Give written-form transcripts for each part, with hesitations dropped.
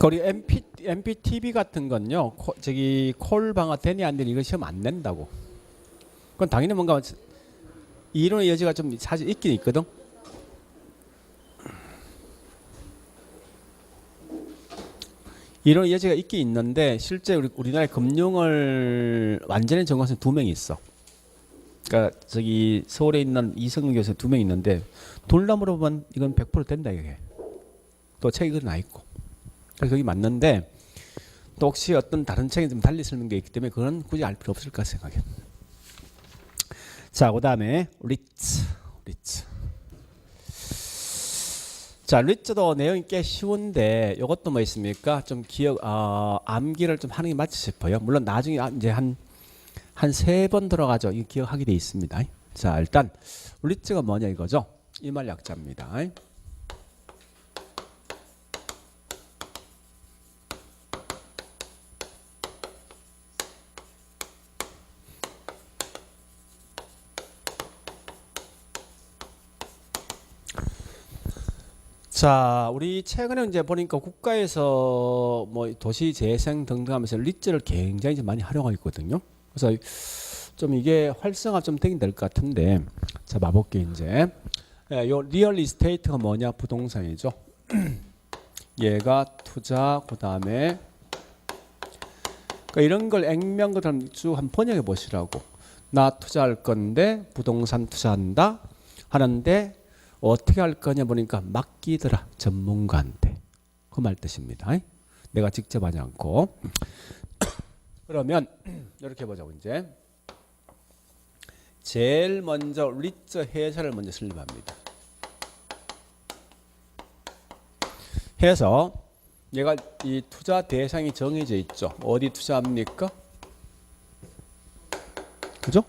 우리 MPTV 같은 건요, 저기 콜 방어 되니 안 되니 이거 시험 안 낸다고. 그건 당연히 뭔가 이론의 여지가 좀 사실 있긴 있거든. 이론의 여지가 있긴 있는데 실제 우리나라의 금융을 완전히 전공한 사람 2명이 있어. 그러니까 저기 서울에 있는 이성근 교수 2명 있는데 돈라 물어보면 이건 100% 된다 이게. 또 책이 나 있고. 그래서 그게 맞는데 또 혹시 어떤 다른 책이 좀 달리 쓰는 게 있기 때문에 그건 굳이 알 필요 없을까 생각해. 자, 그다음에 리츠. 자, 리츠도 내용이 꽤 쉬운데 이것도 뭐 있습니까? 좀 암기를 좀 하는 게 맞지 싶어요. 물론 나중에 이제 한 3번 들어가죠. 이 기억하게 돼 있습니다. 자, 일단 리츠가 뭐냐 이거죠. 이말 약자입니다. 자, 우리 최근에 이제 보니까 국가에서 뭐 도시 재생 등등 하면서 리츠를 굉장히 많이 활용하고 있거든요. 그래서 좀 이게 활성화 좀 되긴 될 것 같은데, 자, 봐볼게 이제. 요 리얼 이스테이트가 뭐냐? 부동산이죠. 얘가 투자, 그 다음에 그러니까 이런 걸 액면 것처럼 쭉 한번 번역해 보시라고. 나 투자할 건데 부동산 투자한다 하는데 어떻게 할 거냐 보니까 맡기더라 전문가한테. 그 말 뜻입니다. 내가 직접 하지 않고. 그러면 이렇게 보자고 이제. 제일 먼저 리츠 회사를 먼저 설립합니다. 해서 얘가 이 투자 대상이 정해져 있죠. 어디 투자합니까? 그죠?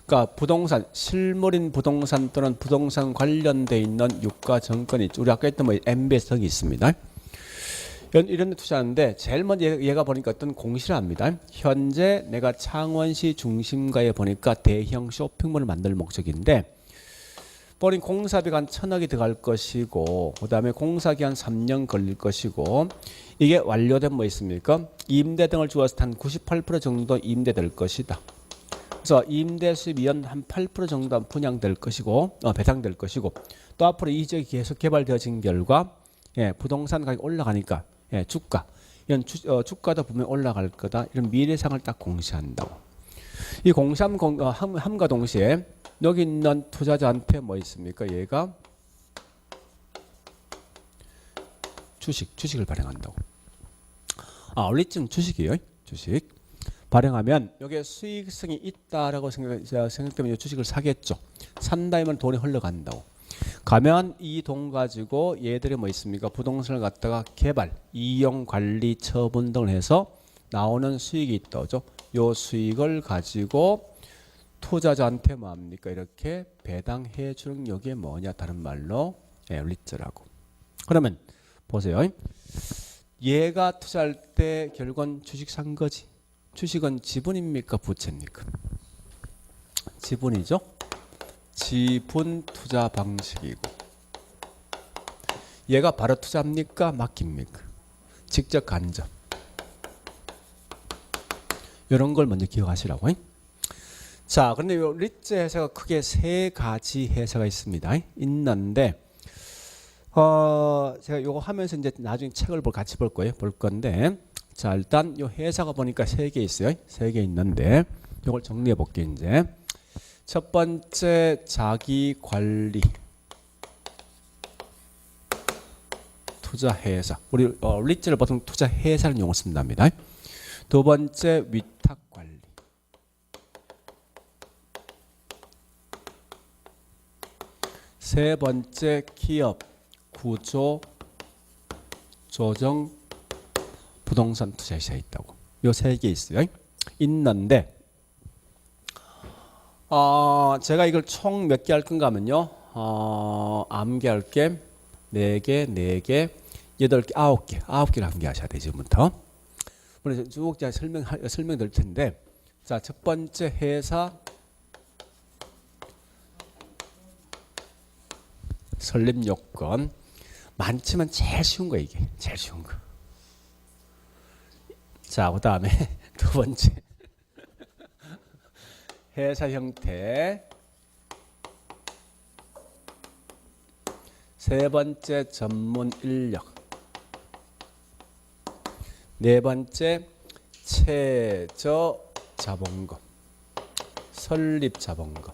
그러니까 부동산, 실물인 부동산 또는 부동산 관련돼 있는 유가 정권이 있죠. 우리 아까 했던 뭐 MBS성이 있습니다. 이런 데 투자하는데 제일 먼저 얘가 보니까 어떤 공시를 합니다. 현재 내가 창원시 중심가에 보니까 대형 쇼핑몰을 만들 목적인데 버린 공사비가 한 1,000억이 들어갈 것이고 그 다음에 공사기한 3년 걸릴 것이고 이게 완료된 뭐 있습니까? 임대 등을 주어서 한 98% 정도 임대될 것이다. 그래서 임대 수입이 연 한 8% 정도 분양될 것이고 배상될 것이고 또 앞으로 이 지역이 계속 개발되어진 결과 부동산 가격이 올라가니까 주가 이런 주가도 분명히 올라갈 거다. 이런 미래상을 딱 공시한다고. 이 공시함과 동시에 여기 있는 투자자한테 뭐 있습니까? 얘가 주식을 발행한다고. 리츠는 주식이에요. 주식 발행하면 여기에 수익성이 있다라고 생각되면 이 주식을 사겠죠. 산다면 돈이 흘러간다고. 가면 이 돈 가지고 얘들이 뭐 있습니까? 부동산을 갖다가 개발, 이용, 관리, 처분 등을 해서 나오는 수익이 있다죠. 요 수익을 가지고 투자자한테 뭐 합니까? 이렇게 배당해 주는 여기에 뭐냐? 다른 말로 리츠라고. 그러면 보세요. 얘가 투자할 때 결국은 주식 산 거지. 주식은 지분입니까? 부채입니까? 지분이죠. 지분 투자 방식이고 얘가 바로 투자합니까? 맡깁니까? 직접 간접. 이런 걸 먼저 기억하시라고. 자, 그런데 이 리츠 회사가 크게 3가지 회사가 있습니다. 있는데 제가 이거 하면서 이제 나중에 책을 같이 볼 거예요. 볼 건데 자, 일단 이 회사가 보니까 3개 있어요. 3개 있는데 이걸 정리해 볼게요. 이제 첫 번째 자기 관리 투자 회사. 우리 리츠를 보통 투자 회사를 용어 쓴답니다. 두 번째 위탁 관리. 세 번째 기업 구조 조정 부동산 투자회사에 있다고. 요 3개 있어요. 있는데 제가 이걸 총 몇 개 할 건가 하면요. 암기할 게 4개, 4개, 8개, 9개. 9개를 암기하셔야 돼요. 지금부터. 오늘 쭉 제가 설명드릴 텐데 자, 첫 번째 회사 설립 요건 많지만 제일 쉬운 거 이게. 제일 쉬운 거. 자, 그다음에 두 번째 회사 형태. 세 번째 전문 인력. 네 번째 최저 자본금. 설립 자본금.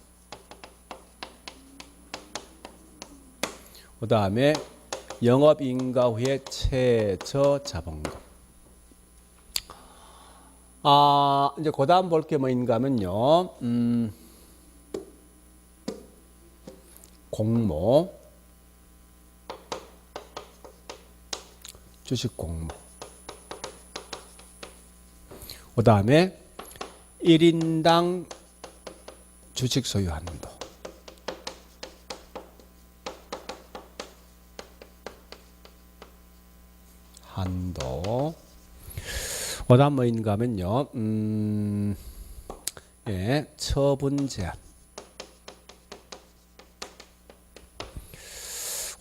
그다음에 영업 인가 후에 최저 자본금. 이제 그다음 볼 게 뭐인가 하면요. 공모. 주식 공모. 그다음에 1인당 주식 소유 한도. 그다음 뭐인가 하면요. 예, 처분 제한.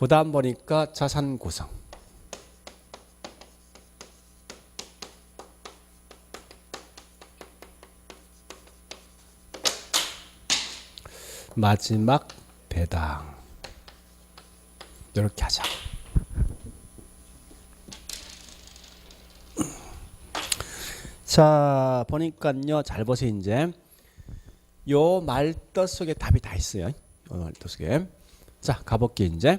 그다음 보니까 자산 구성. 마지막 배당. 이렇게 하자. 자, 보니까요. 잘 보세요. 이제 요 말뜻 속에 답이 다 있어요. 요 말뜻 속에. 자, 가볼게요. 이제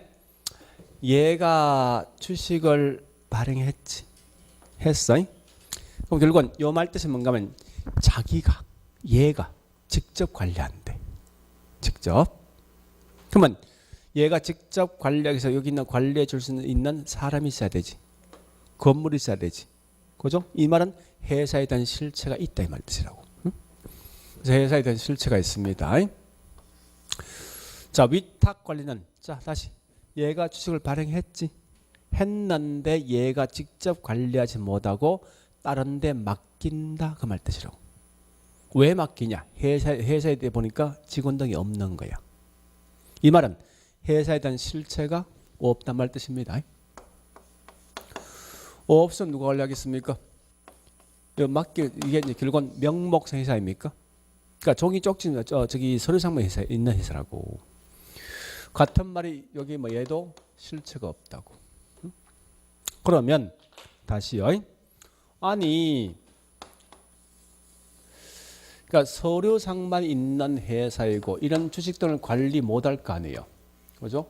얘가 주식을 발행했지. 했어. 그럼 결국은 요 말뜻이 뭔가 하면 자기가, 얘가 직접 관리한대. 직접. 그러면 얘가 직접 관리해서 여기 있는 관리해 줄 수 있는 사람이 있어야 되지. 건물이 있어야 되지. 그죠? 이 말은 회사에 대한 실체가 있다 이 말 뜻이라고. 응? 그래서 회사에 대한 실체가 있습니다. 자, 위탁 관리는 자 다시 얘가 주식을 발행했지. 했는데 얘가 직접 관리하지 못하고 다른 데 맡긴다 그 말 뜻이라고. 왜 맡기냐? 회사에 대해 보니까 직원 등이 없는 거야. 이 말은 회사에 대한 실체가 없단 말 뜻입니다. 없으면 누가 관리하겠습니까? 이게 결국은 명목상 회사입니까? 그러니까 종이 쪽지 저기 서류상만 회사에 있는 회사라고. 같은 말이 여기 뭐 얘도 실체가 없다고. 그러면 다시요. 아니 그러니까 서류상만 있는 회사이고 이런 주식 등을 관리 못할 거 아니에요. 그죠?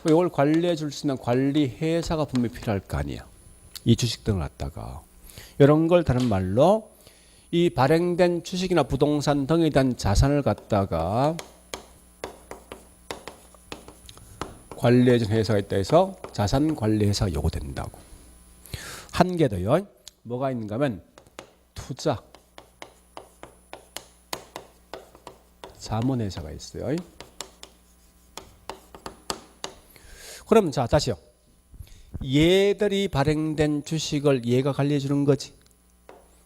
이걸 관리해 줄 수 있는 관리 회사가 분명히 필요할 거 아니야. 이 주식 등을 갖다가. 이런 걸 다른 말로 이 발행된 주식이나 부동산 등에 대한 자산을 갖다가 관리해 준 회사가 있다 해서 자산 관리 회사가 요구된다고. 한 개 더요. 뭐가 있는가 하면 투자 자문회사가 있어요. 그러면 자 다시요. 얘들이 발행된 주식을 얘가 관리해 주는 거지.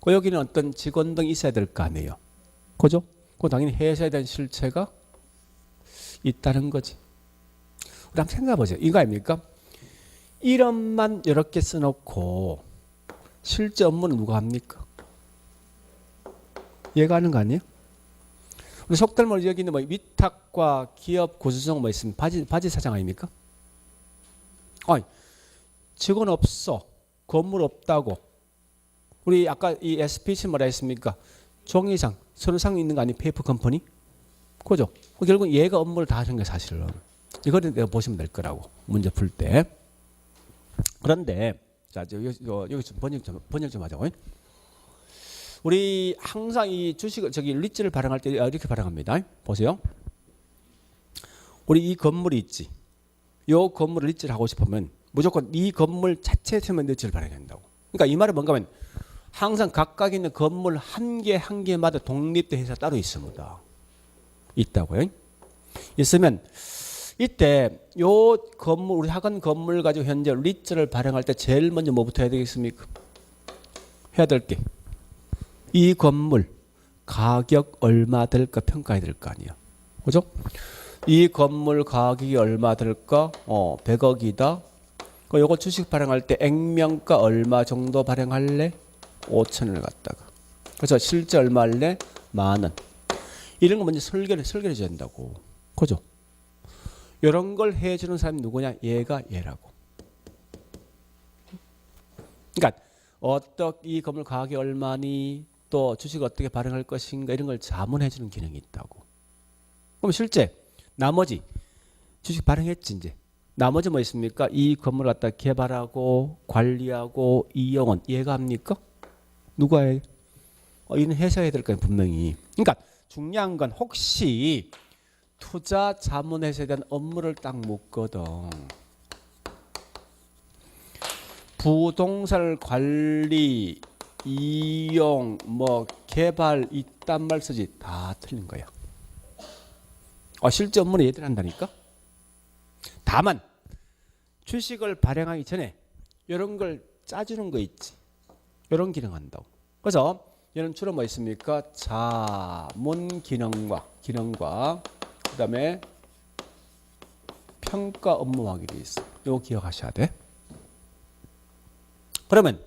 그 여기는 어떤 직원 등이 있어야 될 거 아니에요. 그죠? 그 당연히 회사에 대한 실체가 있다는 거지. 우리 한번 생각해 보세요. 이거 아닙니까? 이름만 이렇게 써놓고 실제 업무는 누가 합니까? 얘가 하는 거 아니에요? 우리 속된 말로 여기는 뭐 위탁과 기업 구조조정 뭐 있으면 바지 사장 아닙니까? 아니, 직원 없어. 건물 없다고. 우리 아까 이 SPC 뭐라 했습니까? 종이상, 서류상 있는 거 아니 페이퍼 컴퍼니? 그죠? 결국 얘가 업무를 다 하는 게 사실은. 이거를 내가 보시면 될 거라고. 문제 풀 때. 그런데 자 여기 좀 번역 좀 하자고. 우리 항상 이 주식을 저기 리츠를 발행할 때 이렇게 발행합니다. 보세요. 우리 이 건물이 있지. 이 건물을 리츠를 하고 싶으면 무조건 이 건물 자체에서만 리츠를 발행한다고. 그러니까 이 말은 뭔가 하면 항상 각각 있는 건물 한 개 한 개마다 독립된 회사 따로 있습니다. 있다고요. 있으면 이때 요 건물 우리 학원 건물 가지고 현재 리츠를 발행할 때 제일 먼저 뭐부터 해야 되겠습니까? 해야 될 게 이 건물 가격 얼마 될까 평가해야 될 거 아니야. 그죠? 이 건물 가격이 얼마 될까? 100억이다. 요거 주식 발행할 때 액면가 얼마 정도 발행할래? 5천을 갖다가. 그래서 실제 얼마 할래? 10,000원. 이런 거 먼저 설계를 해줘야 된다고. 그죠? 이런 걸 해주는 사람이 누구냐? 얘가 얘라고. 그러니까 어떻게 이 건물 가격이 얼마니, 또 주식 어떻게 발행할 것인가, 이런 걸 자문해주는 기능이 있다고. 그럼 실제 나머지 주식 발행했지 이제. 나머지 뭐 있습니까? 이 건물 갖다 개발하고 관리하고 이용은 얘가 합니까? 누가 해? 이는 회사가 해야 될 거예요 분명히. 그러니까 중요한 건 혹시 투자 자문회사에 대한 업무를 딱 묻거든. 부동산 관리, 이용, 뭐 개발 이딴 말 쓰지. 다 틀린 거야. 실제 업무는 얘들 한다니까. 다만 주식을 발행하기 전에 이런 걸 짜주는 거 있지. 이런 기능 한다고. 그래서 얘는 주로 뭐 있습니까? 자문 기능과 그다음에 평가 업무하기 돼 있어. 이거 기억하셔야 돼. 그러면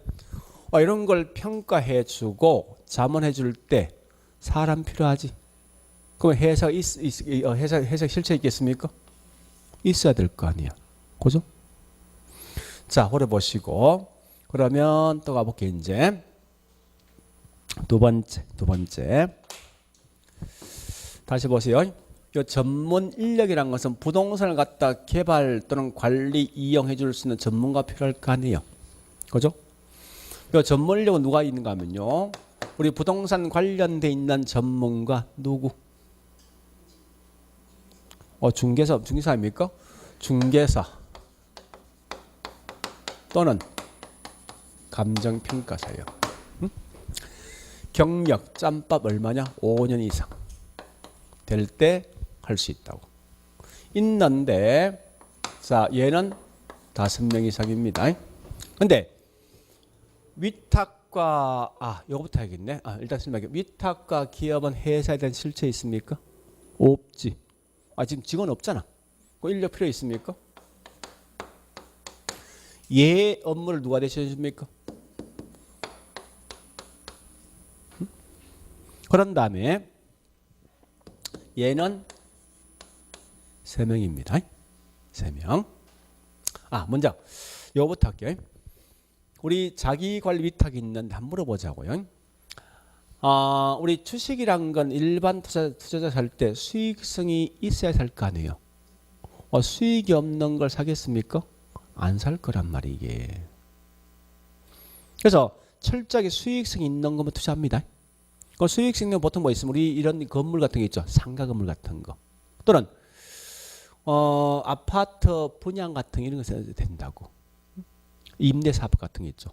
이런 걸 평가해주고 자문해줄 때 사람 필요하지. 그럼 회사 실체 있겠습니까? 있어야 될 거 아니야. 그죠? 자, 오래 보시고 그러면 또 가볼게 이제. 두 번째. 다시 보세요. 이 전문 인력이란 것은 부동산을 갖다 개발 또는 관리, 이용해 줄 수 있는 전문가 필요할 거 아니에요. 그죠? 이 전문 인력은 누가 있는가 하면요. 우리 부동산 관련돼 있는 전문가 누구? 중개사입니까? 중개사 또는 감정평가사예요. 경력 짬밥 얼마냐? 5년 이상 될 때 할 수 있다고. 있는데 자 얘는 5명 이상입니다. 근데 위탁과 요거부터 해야겠네. 일단 설명할게요. 위탁과 기업은 회사에 대한 실체 있습니까? 없지. 지금 직원 없잖아. 그 인력 필요 있습니까? 얘 업무를 누가 대신해 줍니까? 그런 다음에 얘는 3명입니다. 3명. 먼저 요거부터 할게요. 우리 자기관리 위탁이 있는데 한번 물어보자고요. 우리 주식이란 건 일반 투자자 살 때 수익성이 있어야 살 거 아니에요. 수익이 없는 걸 사겠습니까? 안 살 거란 말이에요, 이게. 그래서 철저하게 수익성이 있는 것만 투자합니다. 그 수익성은 보통 뭐 있으면 우리 이런 건물 같은 게 있죠. 상가 건물 같은 거. 또는 아파트 분양 같은 이런 거 써야 된다고. 임대사업 같은 게 있죠.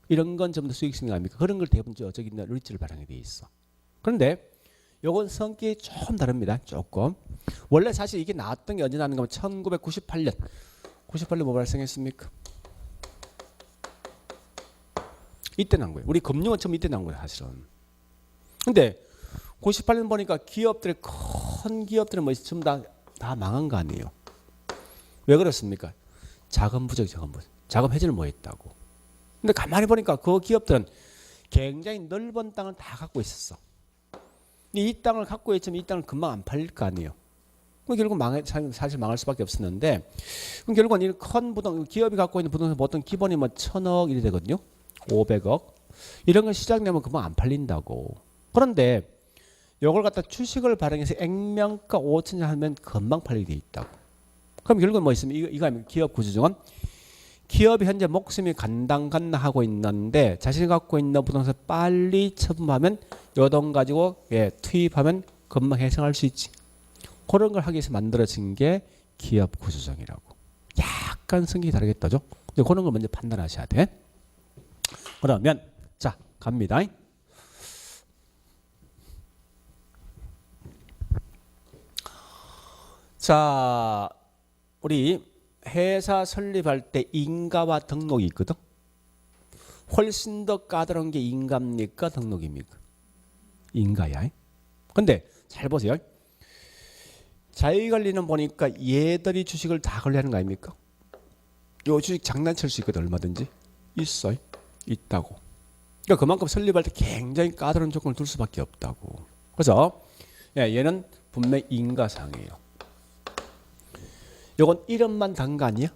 이런 건 전부 다 수익성이 아닙니까? 그런 걸 대부분 저기 있는 리츠를 발행하게 돼 있어. 그런데 요건 성격이 조금 다릅니다. 조금. 원래 사실 이게 나왔던 게 언제 나왔는가 하면 1998년. 98년 뭐 발생했습니까? 이때 난 거예요. 우리 금융은 처음 이때 난 거예요, 사실은. 근데 98년 보니까 큰 기업들은 뭐 전부 다 망한 거 아니에요. 왜 그렇습니까? 자금 부족. 자금 해지를 못 했다고. 근데 가만히 보니까 그 기업들은 굉장히 넓은 땅을 다 갖고 있었어. 이 땅을 갖고 있지만 이 땅을 금방 안 팔릴 거 아니에요. 결국 사실 망할 수밖에 없었는데, 그럼 결국은 이 큰 기업이 갖고 있는 부동산 보통 기본이 뭐 1,000억 이래 되거든요. 500억. 이런 걸 시작되면 금방 안 팔린다고. 그런데 이걸 갖다 주식을 발행해서 액면가 5천원 하면 금방 팔리게 돼 있다고. 그럼 결국은 뭐 있으면 이거 기업 구조정은 기업이 현재 목숨이 간당간나 하고 있는데 자신이 갖고 있는 부동산 빨리 처분하면 요 돈 가지고 투입하면 금방 해상할 수 있지. 그런 걸 하기 위해서 만들어진 게 기업 구조정이라고. 약간 성격이 다르겠다죠. 그런 걸 먼저 판단하셔야 돼. 그러면 자 갑니다. 자 우리 회사 설립할 때 인가와 등록이 있거든. 훨씬 더 까다로운 게 인가입니까 등록입니까? 인가야. 근데 잘 보세요. 자기관리는 보니까 얘들이 주식을 다 관리하는 거 아닙니까? 요 주식 장난칠 수 있거든. 얼마든지 있어. 있다고. 그러니까 그만큼 설립할 때 굉장히 까다로운 조건을 둘 수밖에 없다고. 그래서 얘는 분명히 인가상이에요. 이건 이름만 단 거 아니야?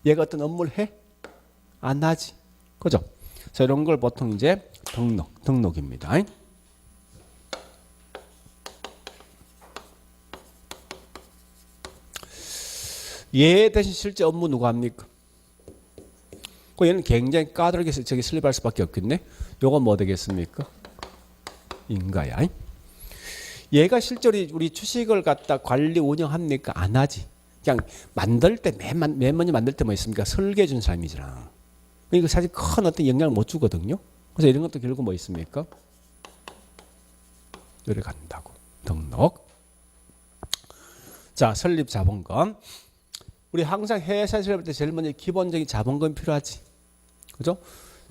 얘가 어떤 업무를 해? 안 하지. 그죠? 그래서 이런 걸 보통 이제 등록입니다. 얘 대신 실제 업무 누가 합니까? 얘는 굉장히 까다롭게 저기 설립할 수밖에 없겠네. 요건 뭐 되겠습니까? 인가야. 얘가 실제로 우리 주식을 갖다 관리 운영합니까? 안 하지. 그냥 만들 때 맨 먼저 만들 때 뭐 있습니까? 설계해 준 사람이잖아. 이거 사실 큰 어떤 영향을 못 주거든요. 그래서 이런 것도 결국 뭐 있습니까? 요래 간다고. 등록. 자, 설립 자본금. 우리 항상 회사 설립할 때 제일 먼저 기본적인 자본금이 필요하지. 그죠?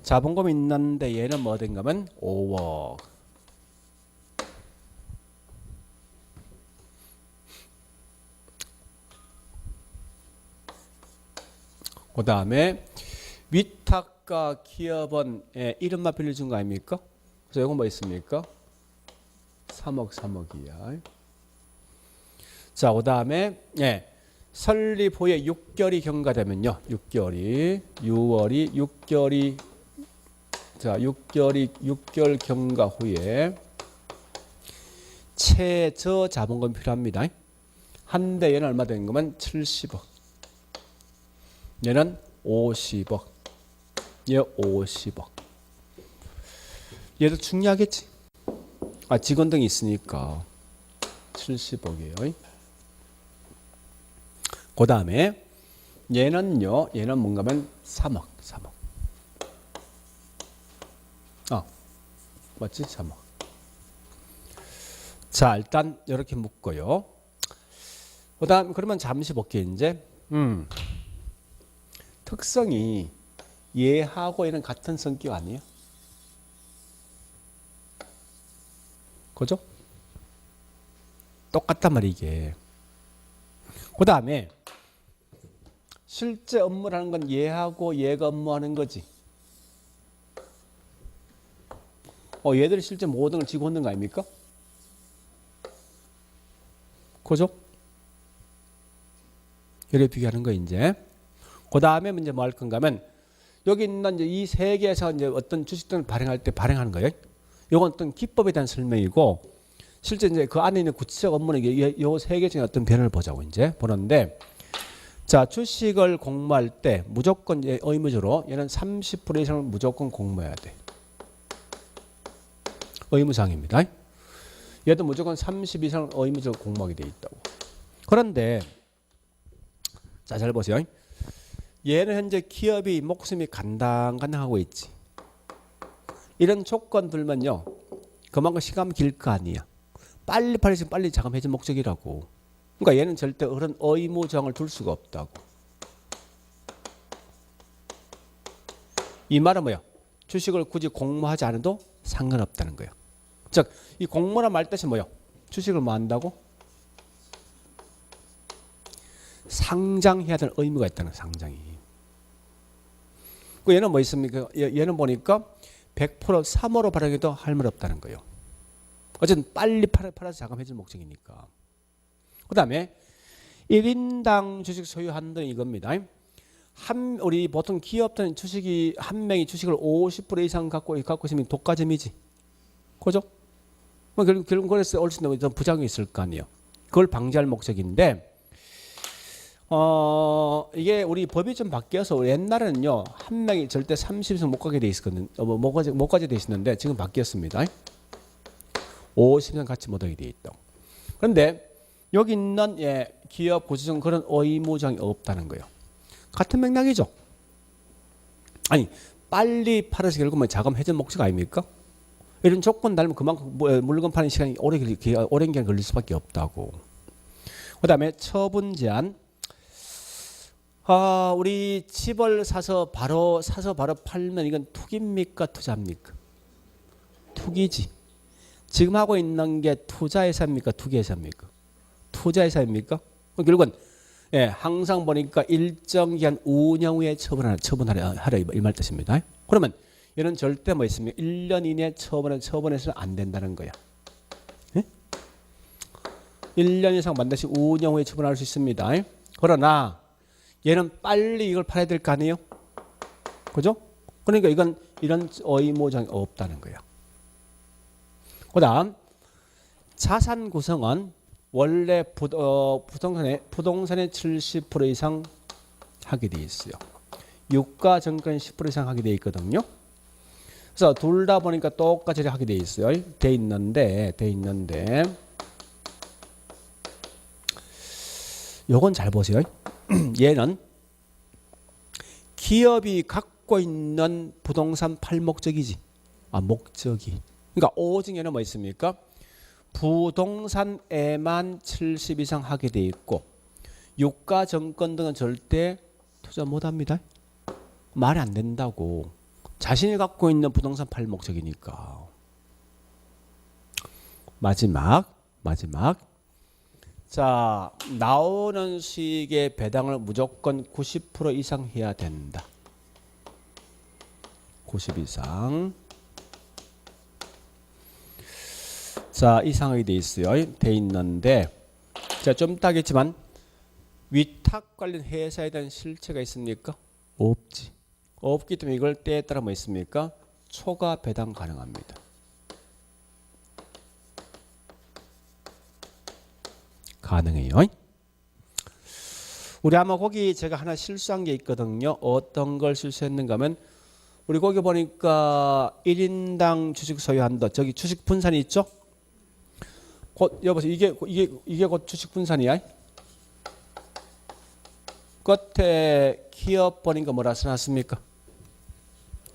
자본금이 있는데 얘는 뭐 된가면 5억. 그 다음에 위탁과 기업은 이름만 빌려준 거 아닙니까? 그래서 이건 뭐 있습니까? 3억이야. 자, 그 다음에 설립 후에 6개월이 경과되면요. 6개월 경과 후에 최저 자본금이 필요합니다. 한대 얘는 얼마 되는 거면 70억. 얘는 50억. 얘 50억. 얘도 중요하겠지. 직원 등이 있으니까 70억이에요. 그 다음에 얘는 뭔가면 3억. 맞지? 3억. 자, 일단 이렇게 묶고요. 그 다음 그러면 잠시 볼게요. 이제 특성이 얘하고 얘는 같은 성격 아니에요? 그죠? 똑같단 말이야 이게. 그 다음에 실제 업무라는 건 얘하고 얘가 업무하는 거지. 얘들이 실제 모든 걸 지고 있는 거 아닙니까? 그죠? 이렇게 비교하는 거 이제. 그 다음에 이제 뭐 할 건가 하면 여기 있는 이제 이 세 개에서 이제 어떤 주식들을 발행할 때 발행하는 거예요. 이건 어떤 기법에 대한 설명이고 실제 이제 그 안에 있는 구체적 업무는 이 세 개 중에 어떤 변화를 보자고 이제 보는데 자, 주식을 공모할 때 무조건 의무적으로 얘는 30% 이상을 무조건 공모해야 돼. 의무사항입니다. 얘도 무조건 30 이상을 의무적으로 공모하게 돼 있다고. 그런데 자, 잘 보세요. 얘는 현재 기업이 목숨이 간당간당하고 있지. 이런 조건 들면요. 그만큼 시간 길 거 아니야. 빨리 자금해지 목적이라고. 그러니까 얘는 절대 그런 의무정을 둘 수가 없다고. 이 말은 뭐야? 주식을 굳이 공모하지 않아도 상관없다는 거예요. 즉, 이 공모란 말 뜻이 뭐야? 주식을 뭐 한다고? 상장해야 될 의무가 있다는 상장이. 얘는 뭐 있습니까? 얘는 보니까 100% 3호로 발행해도 할 말 없다는 거예요. 어쨌든 빨리 팔아서 자금해줄 목적이니까. 그 다음에 1인당 주식 소유한다는 이겁니다. 우리 보통 기업들은 주식이 한 명이 주식을 50% 이상 갖고 있으면 독과점이지. 그죠? 결국 그래서 올 수 있는 부작용이 있을 거 아니에요. 그걸 방지할 목적인데 이게 우리 법이 좀 바뀌어서 옛날에는요 한 명이 절대 30 이상 못 가게 돼 있었거든요. 못 가게 돼 있었는데 지금 바뀌었습니다. 50년 같이 못 하게 돼 있다. 그런데 여기 있는 기업 구조적 그런 의무장이 없다는 거예요. 같은 맥락이죠. 아니 빨리 팔아서 결국은 자금 회전 목적 아닙니까? 이런 조건 달면 그만큼 물건 파는 시간이 오랜 기간 걸릴 수밖에 없다고. 그 다음에 처분 제한. 우리 집을 사서 바로 팔면 이건 투기입니까 투자입니까? 투기지. 지금 하고 있는 게 투자회사입니까 투기회사입니까? 투자회사입니까? 결국은 항상 보니까 일정 기간 운영 후에 처분하라 이 말 뜻입니다. 그러면 얘는 절대 뭐 있습니까? 1년 이내 처분해서는 안 된다는 거야. 예? 1년 이상 반드시 5년 후에 처분할 수 있습니다. 그러나 얘는 빨리 이걸 팔아야 될 거 아니에요? 그죠? 그러니까 이건 이런 의무장이 없다는 거야. 그 다음 자산 구성은 원래 부동산의 70% 이상 하게 돼 있어요. 유가 증권 10% 이상 하게 돼 있거든요. 그래서 둘 다 보니까 똑같이 하게 돼 있어요. 돼 있는데 요건 잘 보세요. 얘는 기업이 갖고 있는 부동산 팔 목적이지. 목적이. 그러니까 오직 얘는 뭐 있습니까? 부동산에만 70 이상 하게 돼 있고 유가 증권 등은 절대 투자 못 합니다. 말이 안 된다고. 자신이 갖고 있는 부동산 팔 목적이니까. 마지막. 자, 나오는 수익의 배당을 무조건 90% 이상 해야 된다. 90 이상. 자, 이상하게 돼 있어요. 돼 있는데, 자, 좀 이따 하겠지만, 위탁 관련 회사에 대한 실체가 있습니까? 없지. 없기 때문에 이걸 때에 따라 뭐 있습니까? 초과 배당 가능합니다. 가능해요. 우리 아마 거기 제가 하나 실수한 게 있거든요. 어떤 걸 실수했는가 하면 우리 거기 보니까 1인당 주식 소유한다. 저기 주식 분산이 있죠? 곧 여보세요. 이게 곧 주식 분산이야. 끝에 기업 보니까 뭐라 써놨습니까?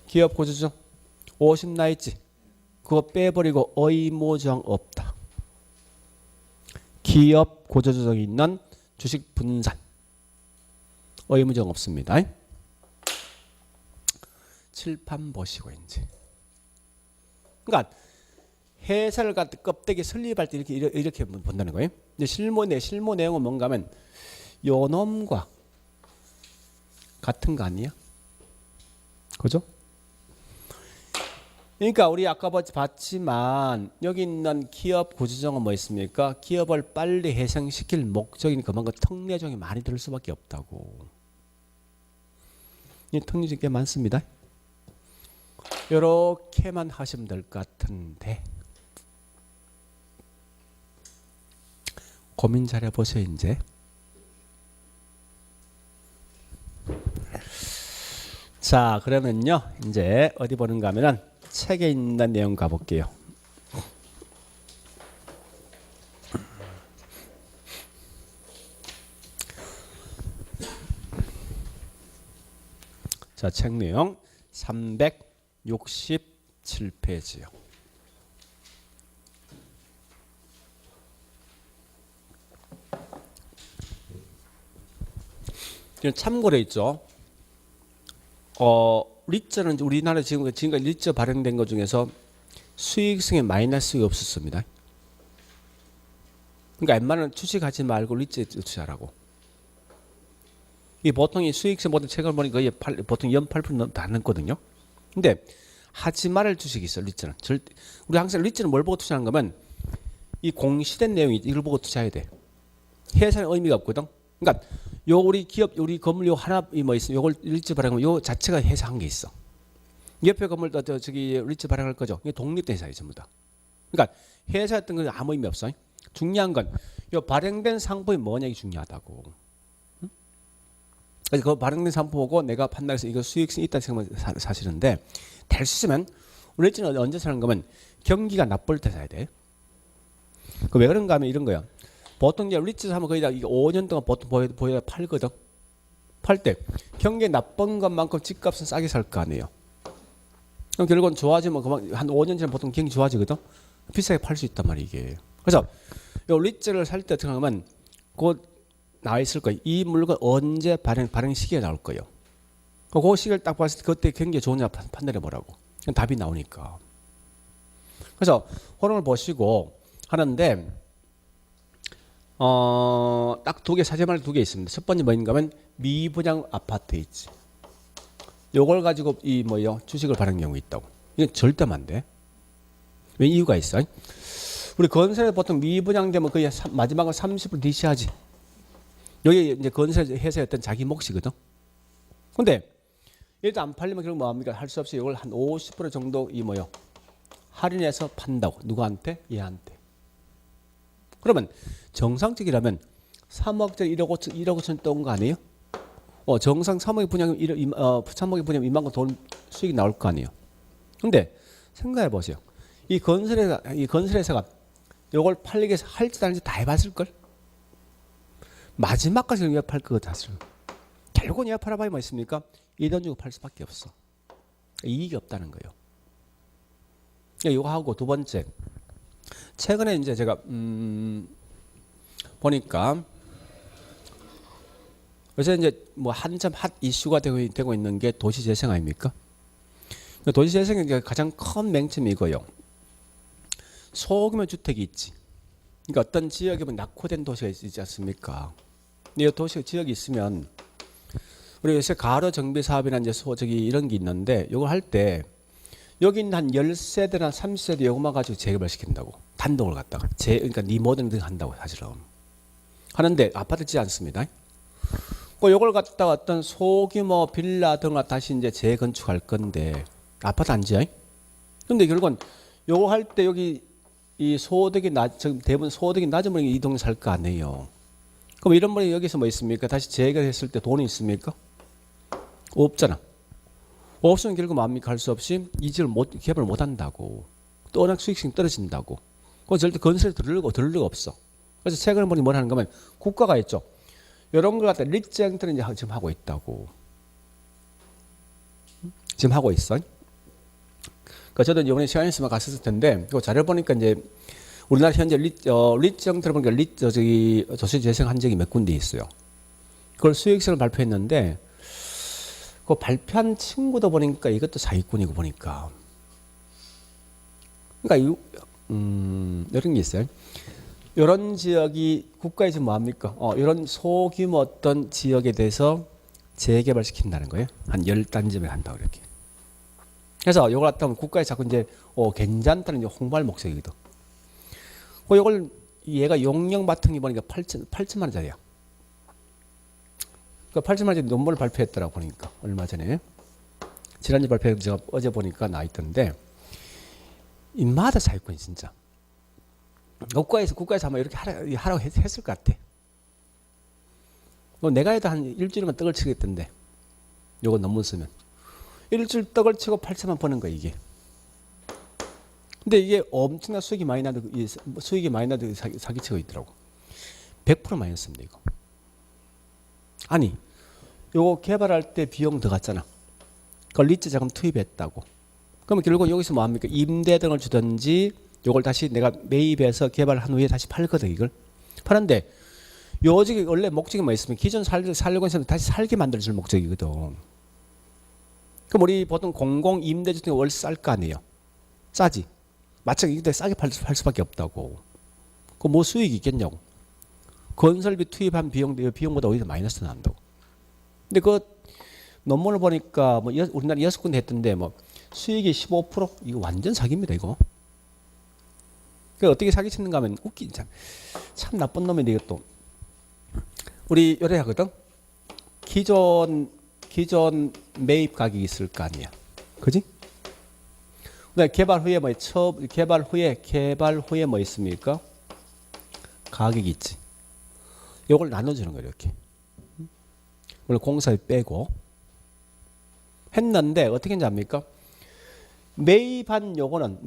기업 고지정 50 나있지. 그거 빼버리고 의무조항 없다. 기업 고지조정이 있는 주식 분산 의무조항 없습니다. 칠판 보시고 이제. 그러니까 회사를 갖다 껍데기 설립할 때 이렇게 본다는 거예요. 이제 실무 내용은 뭔가 하면 요 놈과 같은 거 아니야? 그죠? 그러니까 우리 아까 봤지만 여기 있는 기업 고지정은 뭐 있습니까? 기업을 빨리 해상시킬 목적이니까 그만큼 특례종이 많이 들을 수밖에 없다고. 이 특례종이 꽤 많습니다. 이렇게만 하시면 될 것 같은데 고민 잘 해보세요. 이제 자, 그러면요 이제 어디 보는가 하면은 책에 있는 내용 가볼게요. 자, 책 내용 367페이지요. 참고로 있죠. 리츠는 우리나라 지금까지 리츠 발행된 것 중에서 수익성에 마이너스가 없었습니다. 그러니까 웬만하면 주식하지 말고 리츠에 투자하라고. 이 보통 이 수익성 모든 책을 보니까 거의 보통 연 8% 다 넘거든요. 근데 하지 말을 주식이 있어. 리츠는 우리 항상 리츠는 뭘 보고 투자하는 거면 이 공시된 내용이 이걸 보고 투자해야 돼. 회사는 의미가 없거든. 그러니까 요 우리 기업 우리 건물 요 하나 뭐 있으면 요걸 리츠 발행하면 요 자체가 회사한 게 있어. 옆에 건물 저기 리츠 발행할 거죠. 이게 독립된 회사예요 전부 다. 그러니까 회사였던 건 아무 의미 없어. 중요한 건 요 발행된 상품이 뭐냐 이 중요하다고. 응? 그래서 그 발행된 상품 보고 내가 판단해서 이거 수익성이 있다는 생각은 사실인데 될 수 있으면 우리 리츠는 언제 사는 거면 경기가 나쁠 때 사야 돼. 그 왜 그런가 하면 이런 거야. 보통 이제 리츠 하면 거의 다 5년 동안 보통 보여야 팔거든. 팔 때 경기 나쁜 것만큼 집값은 싸게 살 거 아니에요. 그럼 결국은 좋아지면 그만 한 5년 전에 보통 경기 좋아지거든. 비싸게 팔 수 있단 말이야 이게. 그래서 요 리츠를 살 때 어떻게 하면 곧 나와 있을 거예요. 이 물건 언제 발행 시기가 나올 거예요. 그 시기를 딱 봤을 때 그때 경기가 좋으냐 판단해 보라고. 답이 나오니까. 그래서 호롱을 보시고 하는데. 딱 두 개 사제말 두 개 있습니다. 첫 번째 뭐인가 하면 미분양 아파트 있지. 요걸 가지고 이 뭐요 주식을 발행한 경우 있다고. 이건 절대 안 돼. 왜 이유가 있어? 우리 건설에 보통 미분양되면 거의 마지막은 30% DC하지. 여기 이제 건설 회사의 어떤 자기 몫이거든. 근데 일단 안 팔리면 결국 뭐합니까? 할 수 없이 이걸 한 50% 정도 이 뭐요 할인해서 판다고. 누구한테? 얘한테. 그러면 정상적이라면 3억짜리 1억 5천 1억 5천 떠온 거 아니에요? 정상 3억이 분양이면 3억이 분양이면 이만큼 돈 수익이 나올 거 아니에요. 근데 생각해 보세요. 이 건설회사가 이걸 팔리기 위해서 할지 안 할지 다 해봤을 걸. 마지막까지 위협할 거거든 사실. 결국은 위협하라 봐야 뭐 있습니까? 이 돈 주고 팔 수밖에 없어. 이익이 없다는 거예요. 이거 하고 두 번째, 최근에 이제 제가 보니까 요새 이제 뭐 한참 핫 이슈가 되고 있는 게 도시재생 아닙니까? 도시재생의 가장 큰 맹점이 이거요. 소규모 주택이 있지. 그러니까 어떤 지역에 보면 낙후된 도시가 있지 않습니까? 이 도시 지역이 있으면 우리 요새 가로 정비 사업이나 이제 이런 게 있는데 이걸 할 때 여기 있는 한 10세대나 30세대 요것만 가지고 재개발 시킨다고. 단독을 갖다가 그러니까 리모델링 한다고 사실은. 하는데 아파트 짓지 않습니다. 요걸 갖다가 어떤 소규모 빌라 등을 다시 이제 재건축할 건데 아파트 안 지어요? 근데 결국은 요거 할 때 여기 이 소득이 대부분 소득이 낮은 분이 이 동네 살 거 아니에요. 그럼 이런 분이 여기서 뭐 있습니까? 다시 재개발했을 때 돈이 있습니까? 없잖아. 없으면 결국 뭡니까? 할 수 없이 이 집을 개발 못 한다고. 또 워낙 수익성이 떨어진다고. 그건 절대 건설에 들을 리가 없어. 그래서 최근에 보니 뭘 하는 거면 국가가 있죠. 이런 걸 갖다 리츠 형태는 이제 지금 하고 있다고. 지금 하고 있어. 그러니까 저도 이번에 시간 있으면 갔었을 텐데 그 자료 보니까 이제 우리나라 현재 리츠 형태로 보니까 도시재생 한 적이 몇 군데 있어요. 그걸 수익성을 발표했는데 그 발표한 친구도 보니까 이것도 사기꾼이고 보니까. 그러니까 이런 게 있어요. 이런 지역이 국가에 지금 뭐합니까? 이런 소규모 어떤 지역에 대해서 재개발시킨다는 거예요. 한 10단지에 한다고 이렇게. 그래서 이걸 갖다 보면 국가에 자꾸 이제 괜찮다는 이제 홍보할 목적이거든. 이걸 얘가 용역 맡은 게 보니까 8천만 원짜리야. 그 8천만 원짜리 논문을 발표했더라고 보니까 얼마 전에. 지난주 발표해서 제가 어제 보니까 나 있던데 인마다 사기꾼이 진짜. 국가에서 아마 이렇게 하라고 했을 것 같아. 내가 해도 한 일주일만 떡을 치겠던데. 요거 논문 쓰면. 일주일 떡을 치고 8천만 버는 거야 이게. 근데 이게 엄청난 수익이 많이 나도 사기치고 있더라고. 100% 마이너스입니다 이거. 아니 요거 개발할 때 비용 들어갔잖아. 그걸 리츠 자금 투입했다고. 그러면 결국 여기서 뭐합니까? 임대 등을 주든지 요걸 다시 내가 매입해서 개발한 후에 다시 팔거든 이걸. 파는데 요직이 원래 목적이 뭐 있으면 기존 살려고 했으면 다시 살게 만들어줄 목적이거든. 그럼 우리 보통 공공 임대주택 월세 쌀 거 아니에요. 싸지. 마찬가지 이때 싸게 팔 수밖에 없다고. 그 뭐 수익이 있겠냐고. 건설비 투입한 비용보다 오히려 마이너스 난다고. 근데 그 논문을 보니까 뭐 우리나라 6군데 했던데 뭐 수익이 15% 이거 완전 사기입니다 이거. 그 어떻게 사기치는가 하면 웃긴 참 나쁜 놈인데 이것도. 우리 요래 하거든. 기존 매입 가격이 있을 거 아니야. 그지? 근데 개발 후에 뭐 있습니까? 가격이 있지. 요걸 나눠주는 거예요, 이렇게. 물론 공사비 빼고. 했는데 어떻게 했는지 압니까? 매입한 요거는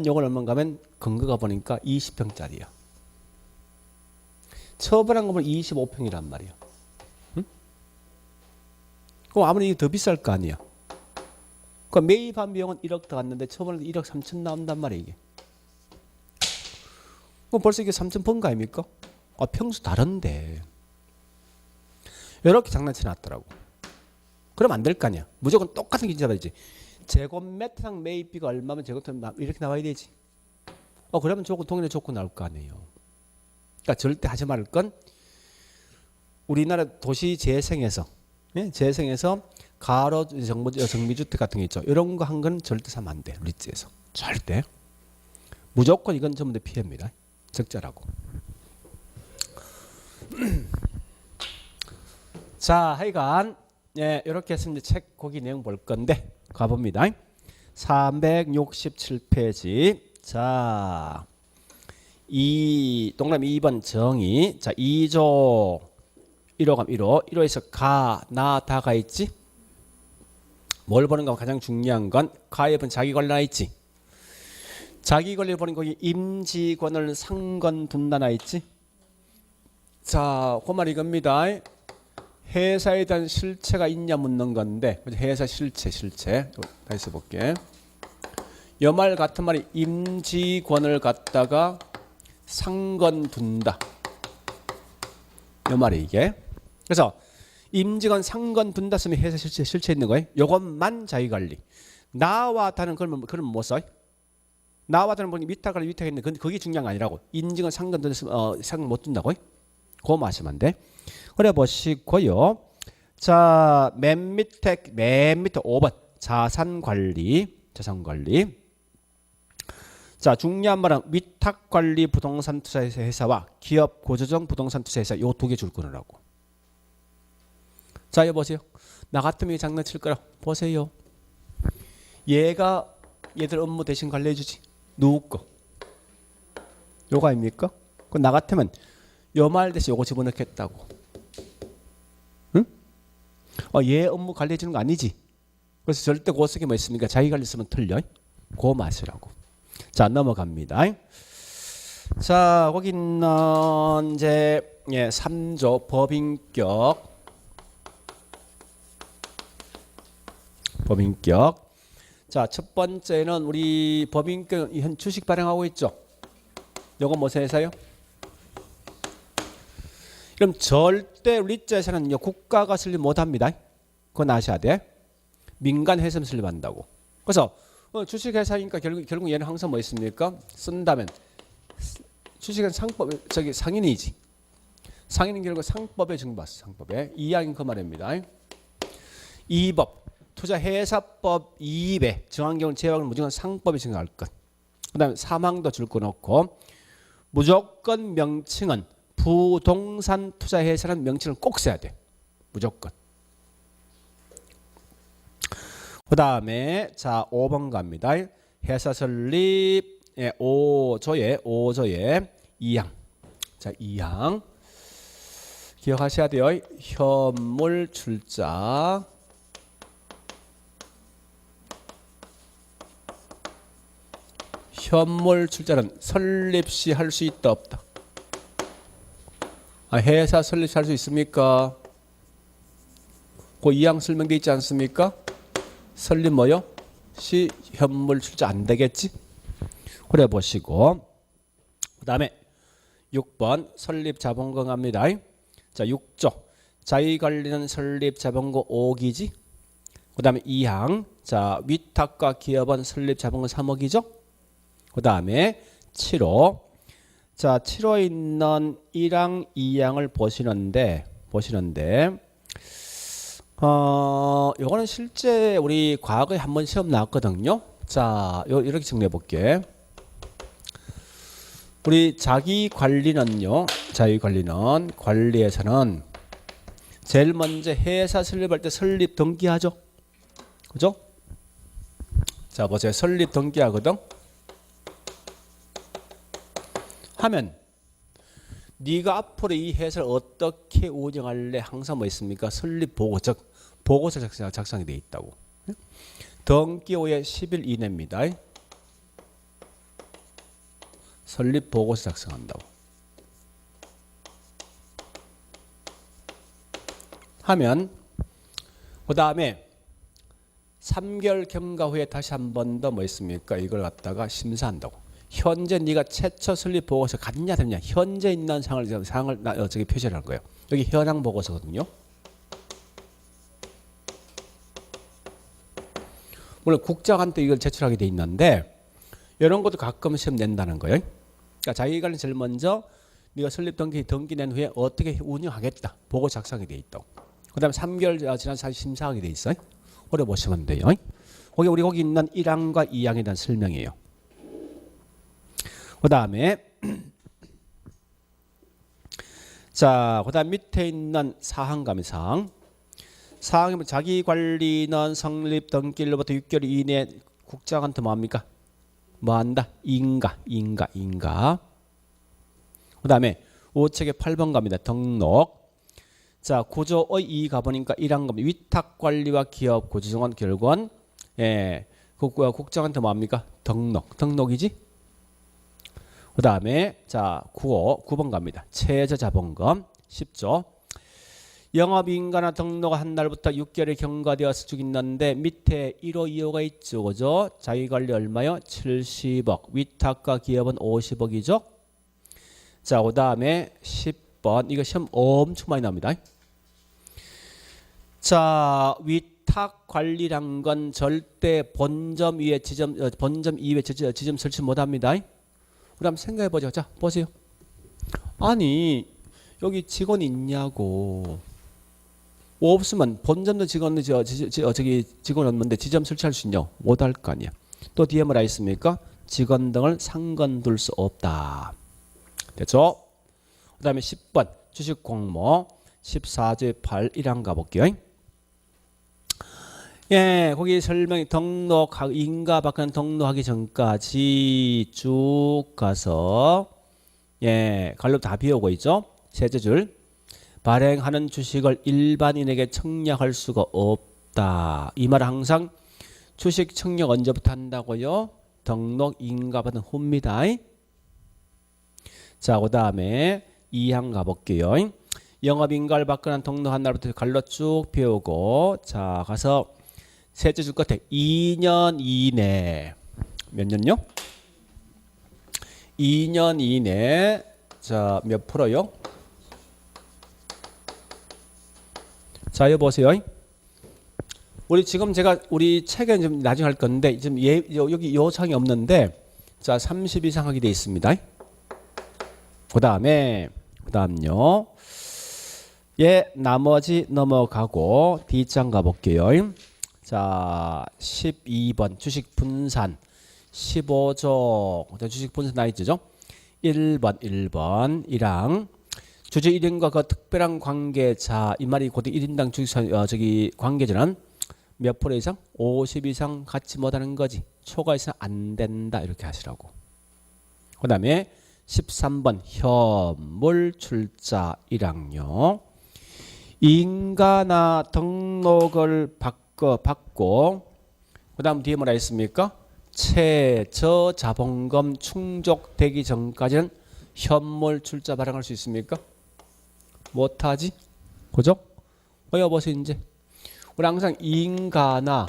얼마인가 하면 근거가 보니까 20평짜리야. 처분한 거면 25평이란 말이야. 응? 그럼 아무리 더 비쌀 거 아니야. 그럼 매입한 비용은 1억 더 갔는데 처분은 1억 3천 나온단 말이야 이게. 그럼 벌써 이게 3천 번 거 아닙니까? 평수 다른데. 이렇게 장난치 놨더라고. 그럼 안 될 거 아니야. 무조건 똑같은 기준 잡아야지. 제곱미터당 매입비가 얼마면 제곱미터 이렇게 나와야 되지. 그러면 동일한 조건 나올 거 아니에요. 그러니까 절대 하지 말을 건 우리나라 도시 재생에서 가로 정비주택 같은 게 있죠. 이런 거 한 건 절대 사면 안 돼. 리츠에서 절대. 무조건 이건 전부 다 피해입니다. 적절하고. 자, 하여간 예, 이렇게 해서 이제 책 거기 내용 볼 건데 가봅니다. 367페이지. 자, 이 동그라미 2번 정의. 자, 2조 1호감 1호. 1호에서 가, 나, 다가 있지. 뭘 보는가 가장 중요한 건 가에 본 자기 관리 나 있지. 자기 관리 보는 거기 임직원을 상건 둔다 나 있지. 자, 그 말 이겁니다. 회사에 대한 실체가 있냐 묻는 건데 회사 실체 다시 써볼게. 요 말 같은 말이 임직원을 갖다가 상건 둔다. 요 말이 이게. 그래서 임직원 상건 둔다 쓰면 회사 실체 있는 거예요. 요것만 자기 관리. 나와 다는 그러면 뭐 써? 나와 다는 보니 위탁을 위탁했는데 그게 중요한 거 아니라고. 임직원 상건 둔다 쓰면 상건 못 둔다고. 그거 마시면 안 돼. 그래 보시고요. 자, 맨 밑에 5번 자산관리. 자, 중요한 말은 위탁관리 부동산 투자회사와 기업 고조정 부동산 투자회사 요 두 개 줄 거라고. 자, 여보세요. 나 같으면 장난칠 거라. 보세요. 얘들 업무 대신 관리해주지. 누구 거? 요거 아닙니까? 그럼 나 같으면 요 말 대신 요거 집어넣겠다고. 응? 얘 업무 관리해 주는 거 아니지. 그래서 절대 그거 쓰기 뭐 있습니까? 자기 관리 쓰면 틀려. 그거 마시라고. 자, 넘어갑니다. 자, 거기는 이제 3조 법인격. 자, 첫 번째는 우리 법인격 현 주식 발행하고 있죠. 요거 무슨 회사요? 그럼 절대 리츠에서는 국가가 설립 못합니다. 그건 아셔야 돼. 민간 회사만 설립한다고. 그래서 주식회사니까 결국 얘는 항상 뭐 있습니까? 쓴다면 주식은 상법 상인이지. 상인은 결국 상법에 증받았어. 상법에. 이항인 그 말입니다. 2법 투자회사법 2배 정한 경우 제약은 무조건 상법에 증가할 것. 그 다음에 사망도 줄 거 넣고 무조건 명칭은 부동산 투자회사라는 명칭을 꼭 써야 돼. 무조건. 그 다음에 자 5번 갑니다. 회사 설립 5조에 2항. 자 2항 기억하셔야 돼요. 현물 출자. 현물 출자는 설립 시 할 수 있다 없다? 회사 설립 시 할 수 있습니까? 그 2항 설명돼 있지 않습니까? 설립 뭐요? 시 현물 출자 안 되겠지? 그래 보시고 그 다음에 6번 설립 자본금 갑니다. 자 6조 자기관리는 설립 자본금 5억이지. 그 다음에 2항 자 위탁과 기업은 설립 자본금 3억이죠. 그 다음에 7호 자 7호에 있는 1항 2항을 보시는데 요거는 실제 우리 과거에 한번 시험 나왔거든요. 자 이렇게 정리해 볼게. 우리 자기관리는요. 자기관리는 관리에서는 제일 먼저 회사 설립할 때 설립 등기하죠. 그죠? 자 보세요. 설립 등기하거든. 하면 네가 앞으로 이 회사를 어떻게 운영할래 항상 뭐 있습니까? 설립 보고서 작성이 돼 있다고. 등기 후에 10일 이내입니다. 설립 보고서 작성한다고. 하면 그 다음에 3개월 경과 후에 다시 한 번 더 뭐 있습니까? 이걸 갖다가 심사한다고. 현재 네가 최초 설립 보고서 갔냐 됐냐 현재 있는 상황을 저기 표시를 한 거예요. 여기 현황 보고서거든요. 물론 국장한테 이걸 제출하게 돼 있는데 이런 것도 가끔 시험 낸다는 거예요. 그러니까 자기관리 제일 먼저 네가 설립 등기 낸 후에 어떻게 운영하겠다 보고 작성이 돼 있다고. 그다음에 3개월 지난 사실 심사하게 돼 있어요. 오래 보시면 돼요. 거기 있는 1항과 2항에 대한 설명이에요. 그다음에 자, 그다음 밑에 있는 4항 감상. 4항이면 자기 관리는 성립 등기일로부터 6개월 이내 국장한테 뭐 합니까? 뭐 한다? 인가. 그다음에 5책의 8번 갑니다. 등록. 자, 구조의 2 가보니까 1항 갑니다. 위탁 관리와 기업 구조정원 결권. 예. 국장한테 뭐 합니까? 등록이지? 그다음에 자, 9번 갑니다. 최저 자본금 10조. 영업인가나 등록한 날부터 6개월이 경과되어서 죽있는데 밑에 1호 2호가 있죠. 그죠? 자기관리 얼마요? 70억. 위탁과 기업은 50억이죠. 자, 그 다음에 10번. 이거 시험 엄청 많이 나옵니다. 자, 위탁 관리란 건 절대 본점 이외 지점 설치 못합니다. 우리 한번 생각해보죠. 자, 보세요. 아니, 여기 직원이 있냐고. 없으면 본점도 직원도 저기 직원 없는데 지점 설치할 수 있냐? 못할 거 아니야. 또 뒤에 뭐라 있습니까? 직원 등을 상건둘 수 없다. 됐죠? 그 다음에 10번 주식 공모 14조의 8 1항 가볼게요. 예, 거기 설명이 인가 밖은 등록하기 전까지 쭉 가서 예, 갈로 다 비우고 있죠. 세째 줄. 발행하는 주식을 일반인에게 청약할 수가 없다. 이 말은 항상 주식 청약 언제부터 한다고요? 등록 인가 받은 후입니다. 자, 그 다음에 2항 가볼게요. 영업인가를 받거나 등록한 날부터 갈로 쭉 비우고 자, 가서 셋째 줄 끝에 2년 이내 몇 년요? 2년 이내 자, 몇 프로요? 자, 여기 보세요. 우리 지금 우리 책에 좀 나중에 할 건데 지금 여기 요 창이 없는데 자, 30 이상 하게 돼 있습니다. 그다음요. 예, 나머지 넘어가고 D장 가볼게요. 자, 12번 주식 분산 15조 주식 분산 나있죠? 1번 1항 주주 1인과 그 특별한 관계자 이 말이 곧 1인당 주식 관계자는 몇 프로 이상? 50 이상 갖지 못하는 거지. 초과 이상 안 된다 이렇게 하시라고. 그 다음에 13번 현물 출자 1항요. 인가나 등록을 받고 그 다음 뒤에 뭐라 했습니까? 최저 자본금 충족되기 전까지는 현물 출자 발행할 수 있습니까? 못하지? 그죠? 여보세요 이제 우리 항상 인가나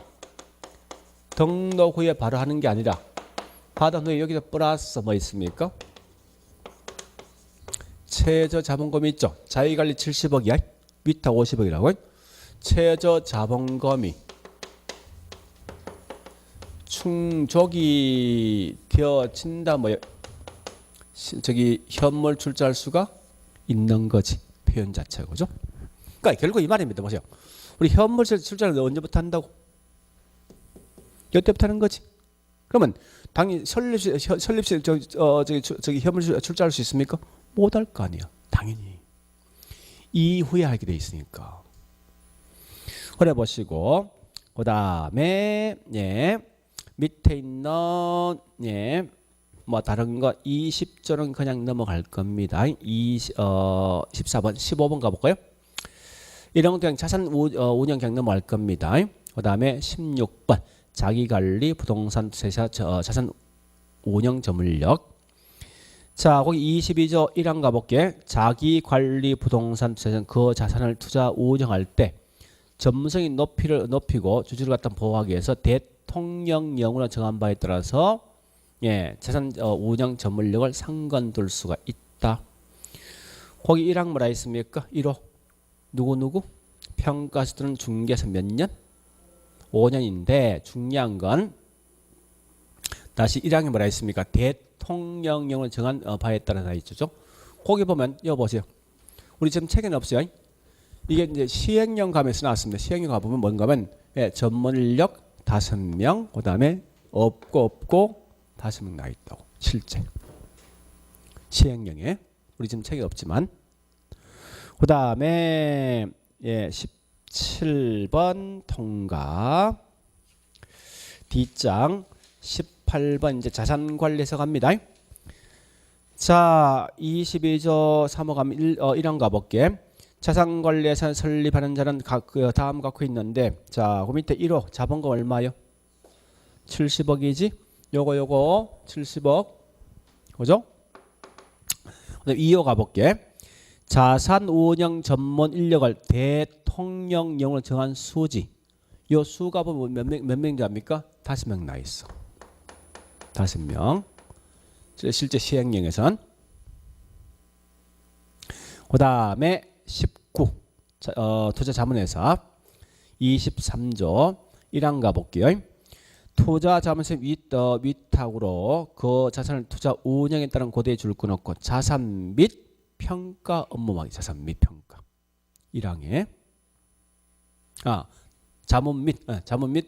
등록 후에 바로 하는 게 아니라 받은 후에 여기서 플러스 뭐 있습니까? 최저 자본금이 있죠. 자기관리 70억이야. 위탁 50억이라고. 최저 자본금이 충족이 되어진다 뭐 저기 현물 출자할 수가 있는 거지. 표현 자체가 그죠? 그러니까 결국 이 말입니다. 보세요. 우리 현물 출자를 언제부터 한다고? 이때부터 하는 거지. 그러면 당연히 설립시 저기 현물 출자할 수 있습니까? 못할 거 아니야. 당연히. 이후에 하게 돼 있으니까. 그래 보시고 그다음에 예. 밑에 있는 예. 뭐 다른 거 20조는 그냥 넘어갈 겁니다. 14번, 15번 가볼까요? 이런 거 그냥 자산 운영 그냥 넘어갈 겁니다. 그다음에 16번 자기관리 부동산 투자 자산 운영 전문력. 자, 거기 22조 1항 가볼게. 자기관리 부동산 투자는 그 자산을 투자 운영할 때 전문성이 높이고 주주를 갖다 보호하기 위해서 대통령령으로 정한 바에 따라서 예, 자산 운영 전문력을 상관둘 수가 있다. 거기 1항 뭐라 했습니까? 1호 누구? 평가서 또는 중개사 몇 년? 5년인데 중요한 건 다시 1항에 뭐라 했습니까? 대통령령을 정한 바에 따라 다 있죠. 거기 보면 여보세요. 우리 지금 책에는 없어요. 이게 이제 시행령 감에서 나왔습니다. 시행령 가 보면 뭔가 하면 예, 전문 인력 5명, 그다음에 없고 5명 나 있다고. 실제 시행령에 우리 지금 책이 없지만 그다음에 예, 17번 통과. D장 18번 이제 자산관리에서 갑니다. 자, 22조 3호 가면 1항 가볼게. 자산관리예산 설립하는 자는 다음 갖고 있는데, 자, 그 밑에 1호 자본금 얼마요? 70억이지? 요거 70억. 그죠? 그다음 2호 가볼게. 자산 운영 전문 인력을 대통령령으로 정한 수지. 요 수가 보면 몇 명입니까? 5명 나 있어. 5명. 실제 시행령에선. 그 다음에 19 투자자문회사 23조 1항 가볼게요. 투자자문회사 위탁으로 그 자산을 투자 운영에 따른 고대에 줄 거 넣고 자산 및 평가 업무망이 자산 및 평가 1항에 자문 및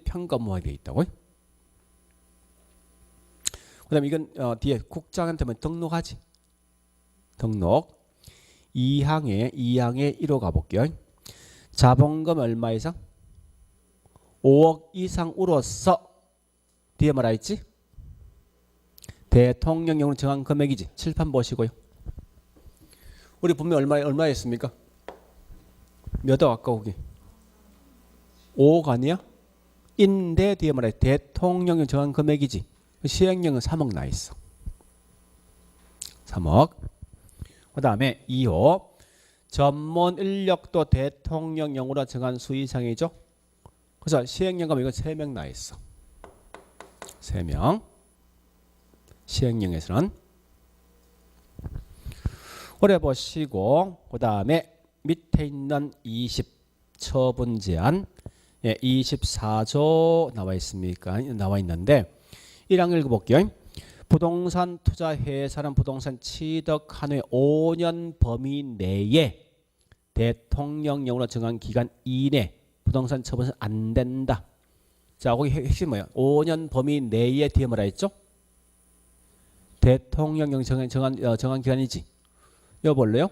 평가 업무가 되어 있다고. 그다음에 이건 뒤에 국장한테만 등록하지. 등록. 2항에 1호 가볼게요. 자본금 얼마 이상? 5억 이상으로서 뒤에 뭐라 했지? 대통령령으로 정한 금액이지. 칠판 보시고요. 우리 분명 얼마였습니까? 몇억 아까 거기? 5억 아니야? 인데 뒤에 말해 대통령령 정한 금액이지. 시행령은 3억 나 있어. 3억. 그 다음에 2호 전문 인력도 대통령령으로 정한 수 이상이죠. 그래서 시행령 가면 이건 3명 나 있어. 3명. 시행령에서는. 오래 보시고 그 다음에 밑에 있는 20 처분 제한 24조 나와 있습니까? 나와 있는데 1항 읽어볼게요. 부동산 투자 회사는 부동산 취득한 후에 5년 범위 내에 대통령령으로 정한 기간 이내 부동산 처분은 안 된다. 자, 거기 핵심 뭐야? 5년 범위 내에 뒤에 뭐라 했죠? 대통령령 정한 기간이지. 이거 볼래요?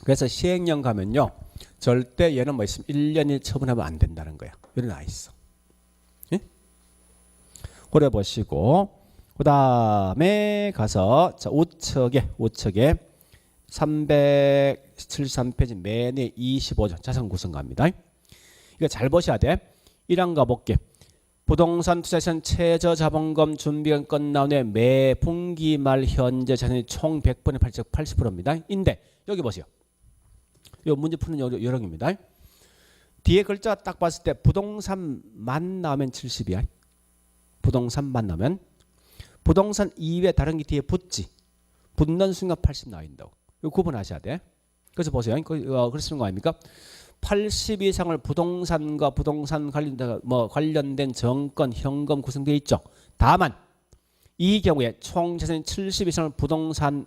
그래서 시행령 가면요. 절대 얘는 뭐 있으면 1년이 처분하면 안 된다는 거야. 이런 나 있어. 예? 그래 보시고 그 다음에 가서 자, 우측에 373페이지 맨 위에 25조 자산 구성가입니다. 이거 잘 보셔야 돼. 1항 가볼게. 부동산 투자에서는 최저 자본금 준비가 끝나온 후에 매 분기 말 현재 자산이 총 100분의 80%입니다. 인데 여기 보세요. 이 문제 푸는 요령입니다. 뒤에 글자 딱 봤을 때 부동산만 나오면 70이야. 부동산만 나오면 부동산 이외에 다른 게 뒤에 붙지. 붙는 순간 80 나온다고. 이거 구분하셔야 돼. 그래서 보세요. 그래서 쓰는 거 아닙니까? 80 이상을 부동산과 부동산 관련된 정권, 현금 구성되어 있죠. 다만 이 경우에 총 자산이 70 이상을 부동산에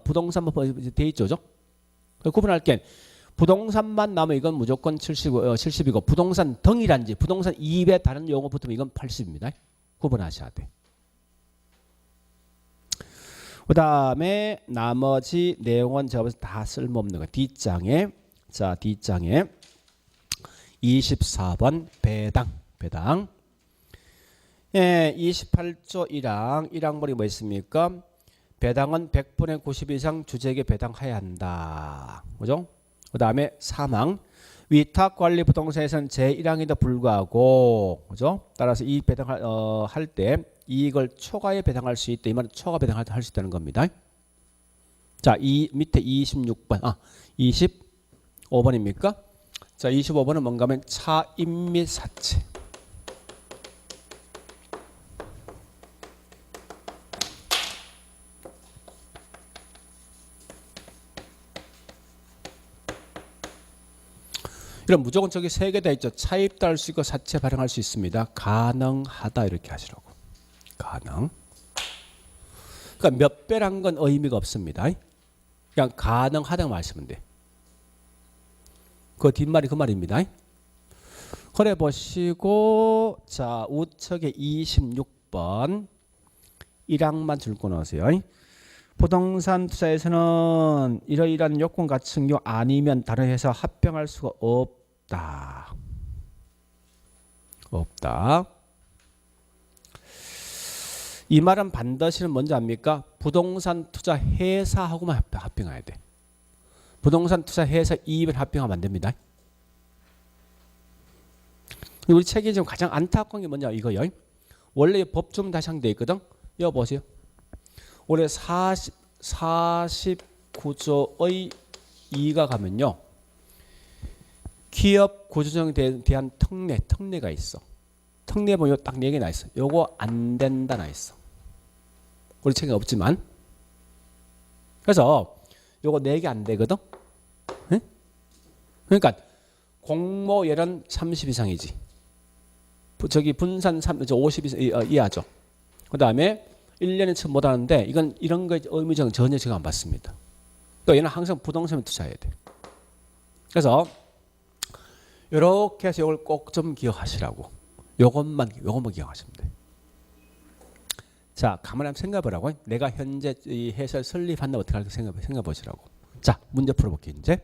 부동산만 되어 있죠. 구분할게. 부동산만 나오면 이건 무조건 70이고 부동산 등이란지 부동산 이외에 다른 용어 붙으면 이건 80입니다. 구분하셔야 돼. 그 다음에 나머지 내용은 제가 봐서 다 쓸모없는 거. D장에 24번 배당. 예, 28조 1항 머리 뭐 있습니까? 배당은 100분의 90 이상 주재에게 배당해야 한다. 그죠? 그 다음에 3항 위탁관리 부동산에서는 제1항에도 불구하고 그죠? 따라서 이 배당할 때 이익을 초과에 배당할 수 있다. 이 말은 초과 배당할 수 있다는 겁니다. 자, 이 밑에 26번 25번입니까? 자, 25번은 뭔가 하면 차입 및 사채. 이런 무조건 저기 세 개 다 있죠. 차입도 할 수 있고 사채 발행할 수 있습니다. 가능하다 이렇게 하시라고. 가능. 그러니까 몇 배란 건 의미가 없습니다. 그냥 가능하다고 말씀하면 돼. 그 뒷말이 그 말입니다. 그래 보시고 자 우측에 26번 1항만 줄거 넣으세요. 부동산 투자에서는 이러이러한 요건 같은 경우 아니면 다른 회사 합병할 수가 없다. 없다. 이 말은 반드시는 뭔지 압니까? 부동산 투자 회사하고만 합병해야 돼. 부동산 투자 회사 이입을 합병하면 안 됩니다. 우리 책에 지금 가장 안타까운 게 뭐냐 이거요. 원래 법조문 다시 한게 있거든. 이거 보세요. 올해 49조의 2가 가면요. 기업 구조조정에 대한 특례가 있어. 특례 보면 딱 4개 나 있어. 요거 안 된다 나 있어. 우리 책에 없지만. 그래서 요거 4개 안 되거든. 네? 그러니까 공모예는 30 이상이지. 저기 분산 50 이하죠. 그 다음에 1년에 처음 못 하는데 이건 이런 거 의미상 전혀 제가 안 받습니다. 또 얘는 항상 부동산에 투자해야 돼. 그래서 이렇게 해서 이걸 꼭 좀 기억하시라고. 요것만 기억하시면 돼. 자, 가만히 한번 생각해보라고. 내가 현재 이 회사를 설립한다 어떻게 할까 생각해 보시라고. 자, 문제 풀어볼게요. 이제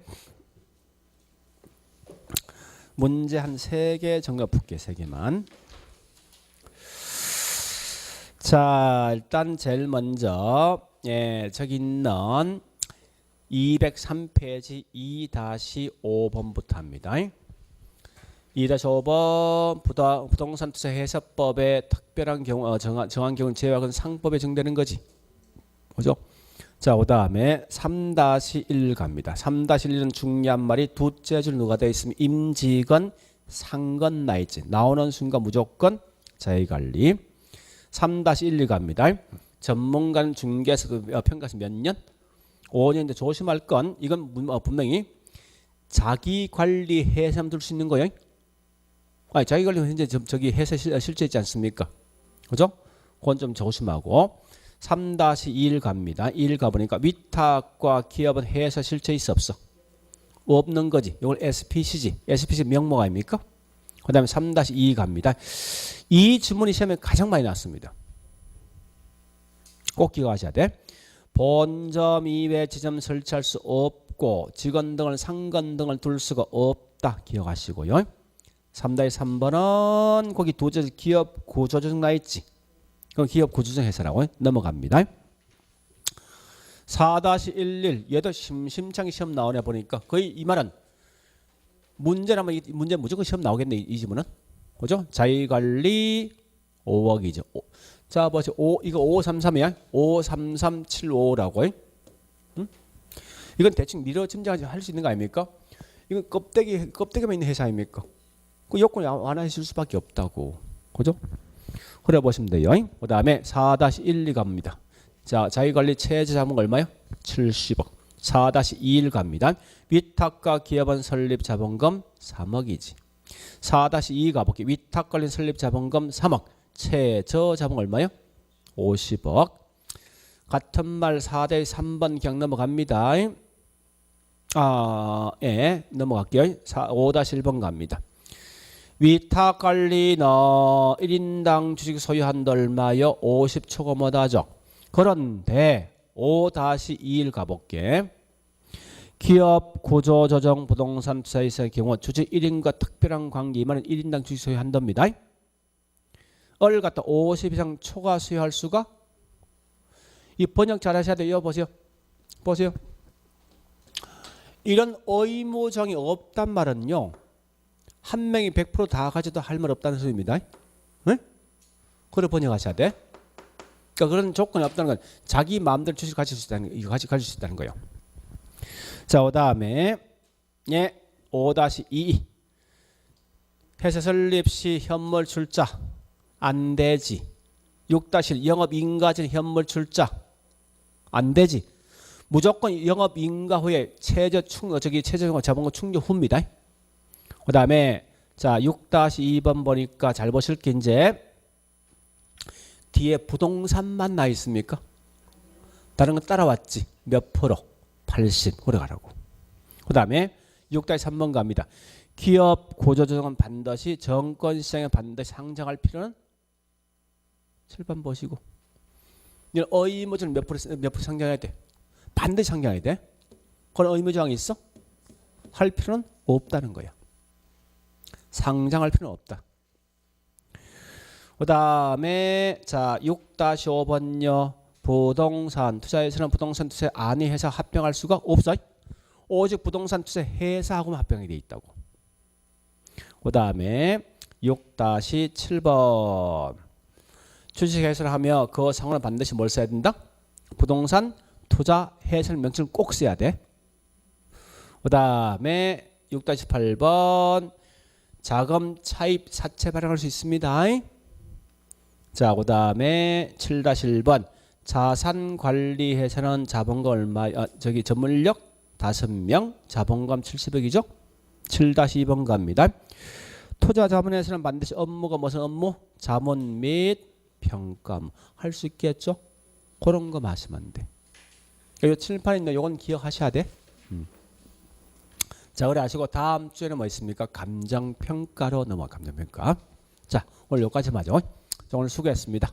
문제 한 3개 정도 풀게 3개만. 자, 일단 제일 먼저 저기 있는 203페이지 2-5번부터 합니다. 2-5번 부동산 투자 회사법의 특별한 경우 정한 경우 제외하고는 상법에 정되는 거지. 그죠? 자, 그다음에 3-1 갑니다. 3-1은 중요한 말이 두째 줄 누가 되어 있으면 임직원, 상건 나 있지. 나오는 순간 무조건 자기관리. 3-1 갑니다. 전문가는 중개에서 평가에서 몇 년? 5년인데 조심할 건 이건 분명히 자기관리 회사만 둘 수 있는 거예요. 아니, 자기관리는 현재 저기 회사 실제 있지 않습니까? 그죠? 그건 좀 조심하고. 3-2 갑니다. 1 가보니까 위탁과 기업은 회사 실체 있어 없어? 없는 거지. 이걸 SPC지. SPC 명목 아닙니까? 그 다음에 3-2 갑니다. 이 지문이 시험에 가장 많이 나왔습니다. 꼭 기억하셔야 돼. 본점 이외 지점 설치할 수 없고 직원 등을 상건 등을 둘 수가 없다. 기억하시고요. 3-3번은 거기 도저히 기업 구조조정 나 있지. 그럼 기업 구조조정 회사라고 넘어갑니다. 4-11 얘도 심심찮게 시험 나오냐 보니까 거의 이 말은 문제라면 이 문제 무조건 시험 나오겠네 이 지문은. 그죠? 자기관리 5억이죠. 자, 보세요. 이거 533이야. 53375라고. 응? 이건 대충 미러 짐작할 수 있는 거 아닙니까? 이건 껍데기만 있는 회사 아닙니까? 그 요건 완화하실 수밖에 없다고. 그죠? 그래 보시면 돼요. 그 다음에 4-1 갑니다. 자, 자기관리 체제 자본 얼마요? 70억. 4-2 갑니다. 위탁과 기업은 설립 자본금 3억이지. 4-2 가볼게요. 위탁 관련 설립 자본금 3억. 최저 자본 얼마요? 50억. 같은 말 4-3번 그냥 넘어갑니다. 넘어갈게요. 5-1번 갑니다. 위탁 관리는 1인당 주식 소유한다 얼마요? 50초가 못하죠. 그런데 5-2 가볼게. 기업 구조조정 부동산 투자에서의 경우 주식 1인과 특별한 관계 이만은 1인당 주식 소유한답니다. 을 갖다 50 이상 초과 수요할 수가 이 번역 잘 하셔야 돼요. 보세요. 이런 의무정이 없단 말은요. 한 명이 100% 다 가져도 할 말 없다는 소리입니다. 네? 그래 번역하셔야 돼. 그러니까 그런 조건이 없다는 건 자기 마음대로 주식 가질 수 있다는 거예요. 자, 그다음에 5-2 회사 설립 시 현물 출자 안 되지. 6-1 영업 인가전 현물 출자 안 되지. 무조건 영업 인가 후에 최저 자본금 충족 후입니다. 그다음에 자 6-2번 보니까 잘 보실 게 이제 뒤에 부동산만 나 있습니까? 다른 건 따라왔지. 몇 프로? 80 오래 가라고. 그다음에 6-3번 갑니다. 기업 구조조정은 반드시 정권시장에 반드시 상장할 필요는 7번 보시고 의무조정 몇 프로 상장해야 돼? 반드시 상장해야 돼. 그런 의무조항이 있어? 할 필요는 없다는 거야. 상장할 필요는 없다. 그 다음에 자 6-5번요. 부동산 투자에서는 부동산 투자 아니 회사 합병할 수가 없어. 오직 부동산 투자 회사하고만 합병이 돼 있다고. 그 다음에 6-7번 주식 해설을 하며 그 상호는 반드시 뭘 써야 된다? 부동산 투자 해설 명칭을 꼭 써야 돼. 그 다음에 6-8번 자금 차입 사채 발행할 수 있습니다. 자, 그 다음에 7-1번 자산관리회사는 자본금 얼마 전문인력 5명 자본금 70억이죠. 7-2번 갑니다. 투자자문회사는 반드시 업무가 무슨 업무? 자문 및 평가 할 수 있겠죠. 그런 거 마시면 돼. 이 칠판에 있는 요건 기억하셔야 돼. 자, 그래 아시고 다음 주에는 뭐 있습니까? 감정평가로 넘어가. 감정평가. 자, 오늘 여기까지 맞아. 자, 오늘 수고했습니다.